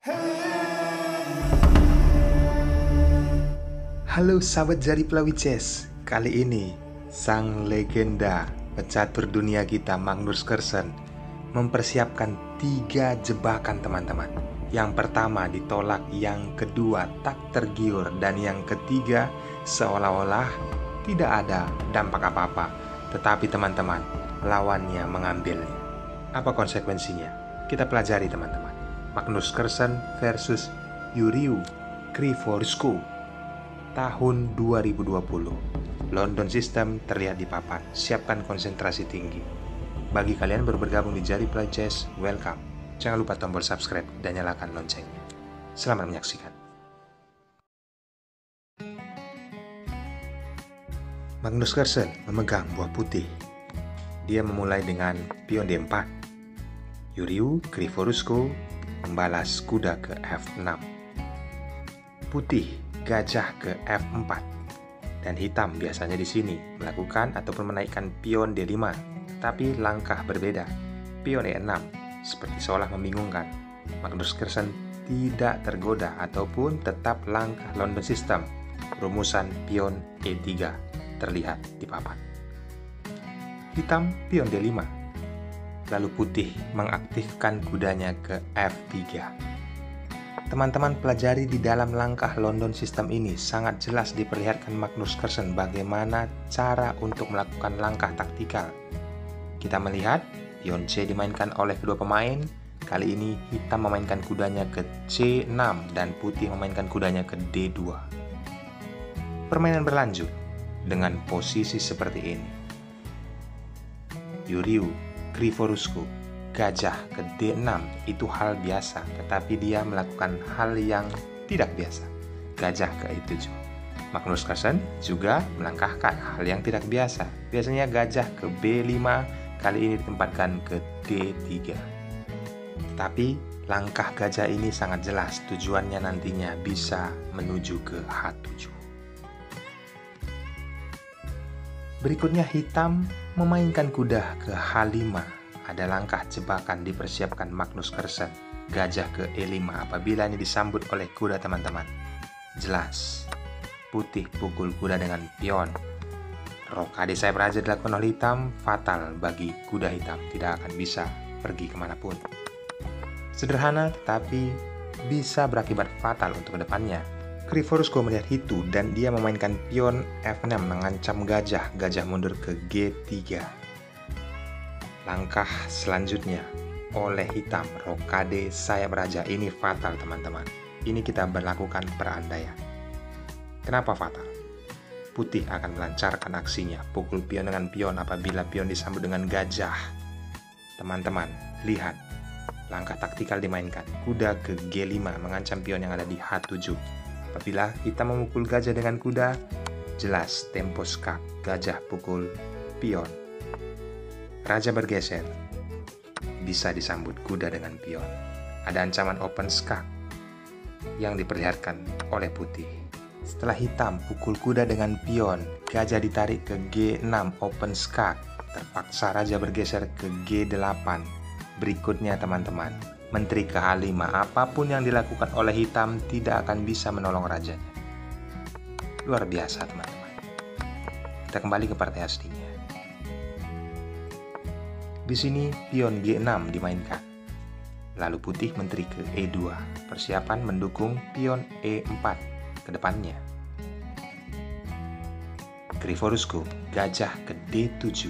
Halo sahabat Jari Pelawi Chess. Kali ini sang legenda pecatur dunia kita Magnus Carlsen mempersiapkan 3 jebakan teman-teman. Yang pertama ditolak, yang kedua tak tergiur, dan yang ketiga seolah-olah tidak ada dampak apa-apa. Tetapi teman-teman, lawannya mengambilnya. Apa konsekuensinya? Kita pelajari teman-teman. Magnus Carlsen versus Yuriu Krivorushko tahun 2020. London System terlihat di papan. Siapkan konsentrasi tinggi. Bagi kalian baru bergabung di Jari Pelawi Chess, welcome. Jangan lupa tombol subscribe dan nyalakan loncengnya. Selamat menyaksikan. Magnus Carlsen memegang buah putih. Dia memulai dengan pion D4. Yuriu Krivorushko membalas kuda ke F6. Putih gajah ke F4, dan hitam biasanya di sini melakukan ataupun menaikkan pion D5, tapi langkah berbeda. Pion E6 seperti seolah membingungkan. Magnus Carlsen tidak tergoda ataupun tetap langkah London System. Rumusan pion E3 terlihat di papan. Hitam pion D5, lalu putih mengaktifkan kudanya ke F3. Teman-teman pelajari di dalam langkah London System ini sangat jelas diperlihatkan Magnus Carlsen bagaimana cara untuk melakukan langkah taktikal. Kita melihat pion C dimainkan oleh kedua pemain. Kali ini hitam memainkan kudanya ke C6 dan putih memainkan kudanya ke D2. Permainan berlanjut dengan posisi seperti ini. Yuriu Krivorushko gajah ke D6 itu hal biasa, tetapi dia melakukan hal yang tidak biasa. Gajah ke E7. Magnus Carlsen juga melangkahkan hal yang tidak biasa. Biasanya gajah ke B5, kali ini ditempatkan ke D3. Tetapi langkah gajah ini sangat jelas, tujuannya nantinya bisa menuju ke H7. Berikutnya hitam memainkan kuda ke H5. Ada langkah jebakan dipersiapkan Magnus Carlsen, gajah ke E5 apabila ini disambut oleh kuda teman-teman. Jelas, putih pukul kuda dengan pion. Rokade sayap raja dilakukan oleh hitam, fatal bagi kuda hitam, tidak akan bisa pergi kemanapun. Sederhana tetapi bisa berakibat fatal untuk kedepannya. Krivorushko melihat itu dan dia memainkan pion F6 mengancam gajah mundur ke G3. Langkah selanjutnya oleh hitam, rokade sayap raja, ini fatal teman-teman. Ini kita berlakukan perandaian. Kenapa fatal? Putih akan melancarkan aksinya, pukul pion dengan pion apabila pion disambut dengan gajah. Teman-teman, lihat. Langkah taktikal dimainkan, kuda ke G5 mengancam pion yang ada di H7. Apabila hitam memukul gajah dengan kuda, jelas tempo skak, gajah pukul pion. Raja bergeser, bisa disambut kuda dengan pion. Ada ancaman open skak yang diperlihatkan oleh putih. Setelah hitam pukul kuda dengan pion, gajah ditarik ke G6 open skak. Terpaksa raja bergeser ke G8. Berikutnya teman-teman, menteri ke H5. Apapun yang dilakukan oleh hitam tidak akan bisa menolong rajanya. Luar biasa teman-teman. Kita kembali ke partai aslinya. Di sini pion G6 dimainkan. Lalu putih menteri ke E2. Persiapan mendukung pion E4 ke depannya. Krivorushko gajah ke D7.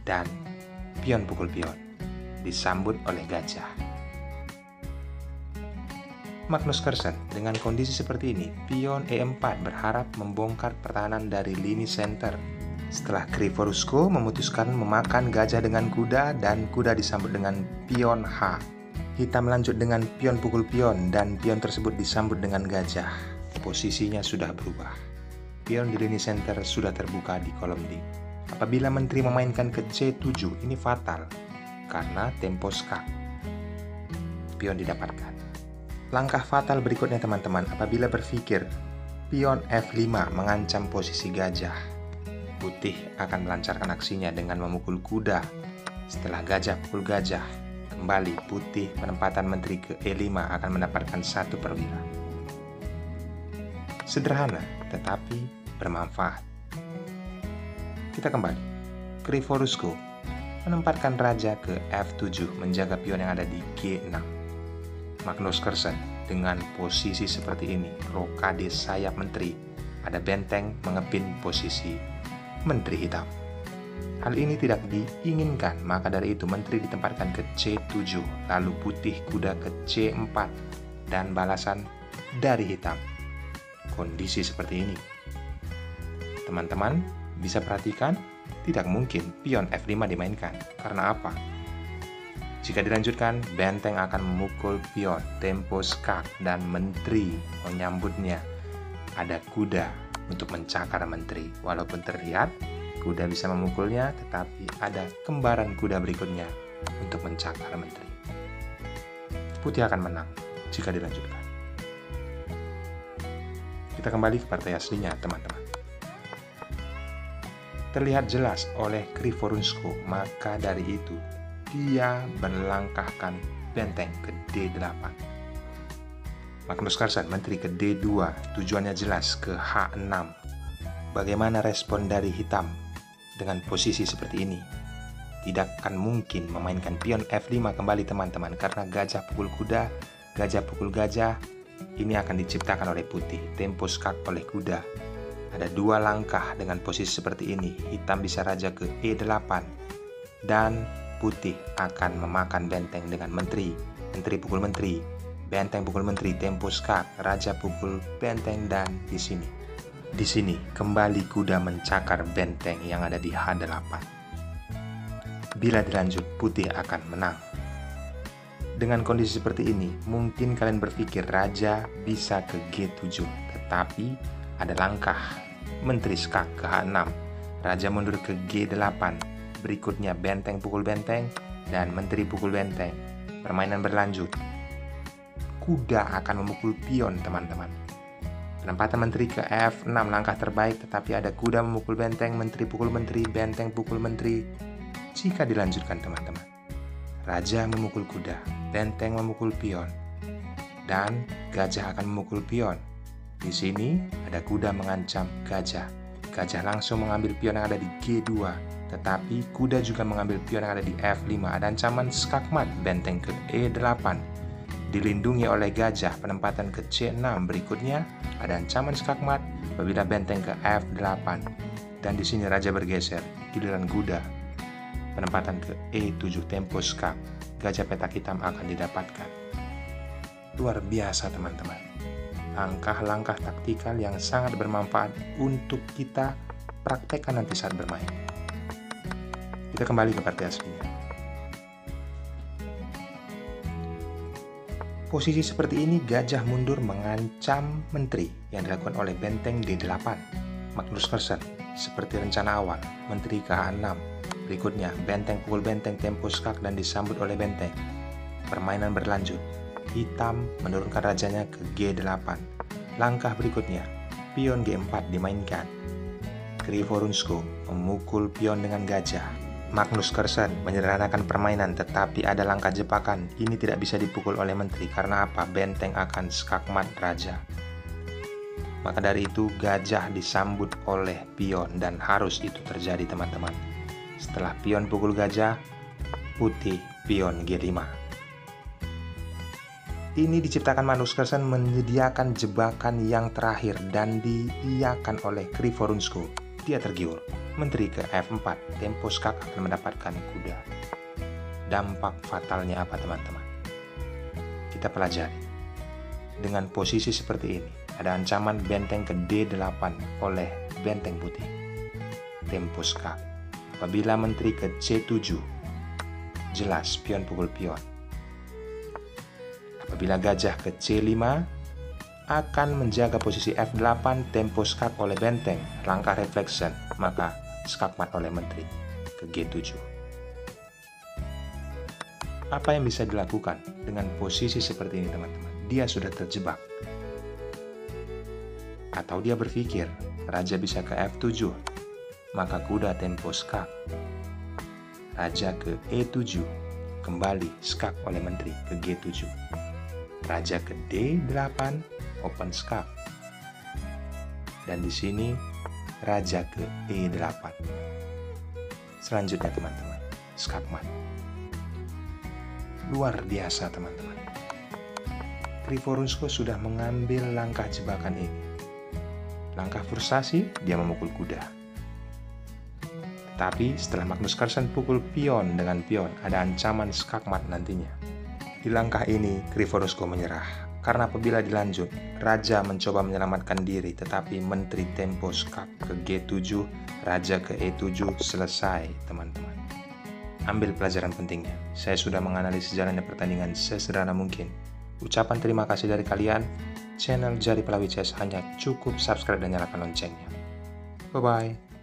Dan pion pukul pion disambut oleh gajah. Magnus Carlsen dengan kondisi seperti ini, pion E4 berharap membongkar pertahanan dari lini center. Setelah Krivorushko memutuskan memakan gajah dengan kuda dan kuda disambut dengan pion H. Hitam lanjut dengan pion pukul pion dan pion tersebut disambut dengan gajah. Posisinya sudah berubah. Pion di lini center sudah terbuka di kolom D. Apabila menteri memainkan ke C7, ini fatal karena tempo skak. Pion didapatkan. Langkah fatal berikutnya teman-teman, apabila berpikir pion F5 mengancam posisi gajah. Putih akan melancarkan aksinya dengan memukul kuda. Setelah gajah pukul gajah, Kembali putih penempatan menteri ke E5 akan mendapatkan 1 perwira. Sederhana tetapi bermanfaat. Kita kembali. Krivorusko menempatkan raja ke F7 menjaga pion yang ada di G6. Magnus Carlsen dengan posisi seperti ini, rokade sayap menteri, ada benteng mengepin posisi menteri hitam. Hal ini tidak diinginkan, maka dari itu menteri ditempatkan ke C7, lalu putih kuda ke C4, dan balasan dari hitam. Kondisi seperti ini, teman-teman bisa perhatikan, tidak mungkin pion F5 dimainkan. Karena apa? Jika dilanjutkan, benteng akan memukul pion, tempo skak, dan menteri menyambutnya. Ada kuda untuk mencakar menteri. Walaupun terlihat kuda bisa memukulnya, tetapi ada kembaran kuda berikutnya untuk mencakar menteri. Putih akan menang jika dilanjutkan. Kita kembali ke partai aslinya, teman-teman. Terlihat jelas oleh Krivorusko, maka dari itu dia melangkahkan benteng ke D8. Magnus Carlsen menteri ke D2, tujuannya jelas ke H6. Bagaimana respon dari hitam dengan posisi seperti ini? Tidak akan mungkin memainkan pion F5 kembali, teman-teman, karena gajah pukul kuda, gajah pukul gajah, ini akan diciptakan oleh putih, tempo skak oleh kuda. Ada 2 langkah dengan posisi seperti ini, hitam bisa raja ke E8, dan putih akan memakan benteng dengan menteri, menteri pukul menteri, benteng pukul menteri, tempo skak, raja pukul benteng, dan di sini kembali kuda mencakar benteng yang ada di H8. Bila dilanjut, putih akan menang. Dengan kondisi seperti ini, mungkin kalian berpikir raja bisa ke G7, tetapi ada langkah menteri skak ke H6, raja mundur ke G8, berikutnya benteng pukul benteng, dan menteri pukul benteng. Permainan berlanjut. Kuda akan memukul pion, teman-teman. Penempatan menteri ke F6, langkah terbaik, tetapi ada kuda memukul benteng, menteri pukul menteri, benteng pukul menteri. Jika dilanjutkan, teman-teman, raja memukul kuda, benteng memukul pion, dan gajah akan memukul pion. Di sini ada kuda mengancam gajah. Gajah langsung mengambil pion yang ada di G2, tetapi kuda juga mengambil pion yang ada di F5. Ada ancaman skakmat, benteng ke E8, dilindungi oleh gajah, penempatan ke C6. Berikutnya ada ancaman skakmat apabila benteng ke F8, dan di sini raja bergeser, giliran kuda, penempatan ke E7, tempo skak, gajah petak hitam akan didapatkan. Luar biasa, teman-teman. Langkah-langkah taktikal yang sangat bermanfaat untuk kita praktekkan nanti saat bermain. Kita kembali ke partai aslinya. Posisi seperti ini, gajah mundur mengancam menteri yang dilakukan oleh benteng D8. Magnus Carlsen seperti rencana awal, menteri ke H6. Berikutnya, benteng pukul benteng, tempo skak, dan disambut oleh benteng. Permainan berlanjut. Hitam menurunkan rajanya ke G8. Langkah berikutnya, pion G4 dimainkan. Krivorusko memukul pion dengan gajah. Magnus Carlsen menyederhanakan permainan, tetapi ada langkah jebakan. Ini tidak bisa dipukul oleh menteri, karena apa? Benteng akan skakmat raja. Maka dari itu, gajah disambut oleh pion, dan harus itu terjadi, teman-teman. Setelah pion pukul gajah, putih pion G5. Ini diciptakan Magnus Carlsen menyediakan jebakan yang terakhir dan diiyakan oleh Krivorusko. Dia tergiur. Menteri ke F4, tempo skak akan mendapatkan kuda. Dampak fatalnya apa, teman-teman? Kita pelajari. Dengan posisi seperti ini, ada ancaman benteng ke D8 oleh benteng putih. Tempo skak. Apabila menteri ke C7, jelas pion pukul pion. Apabila gajah ke C5, akan menjaga posisi F8, tempo skak oleh benteng, langkah reflection, maka skakmat oleh menteri ke G7. Apa yang bisa dilakukan dengan posisi seperti ini, teman-teman? Dia sudah terjebak. Atau dia berpikir, raja bisa ke F7, maka kuda tempo skak. Raja ke E7, kembali skak oleh menteri ke G7. Raja ke D8, open skak. Dan di sini raja ke E8. Selanjutnya teman-teman, skakmat. Luar biasa teman-teman. Griforusko sudah mengambil langkah jebakan ini. Langkah frustasi, dia memukul kuda. Tapi setelah Magnus Carlsen pukul pion dengan pion, ada ancaman skakmat nantinya. Di langkah ini, Griforusko menyerah. Karena apabila dilanjut, Raja mencoba menyelamatkan diri, tetapi Menteri tempo skak ke G7, Raja ke E7, selesai teman-teman. Ambil pelajaran pentingnya. Saya sudah menganalisis jalannya pertandingan sesederhana mungkin. Ucapan terima kasih dari kalian. Channel Jari Pelawi CS hanya cukup subscribe dan nyalakan loncengnya. Bye-bye.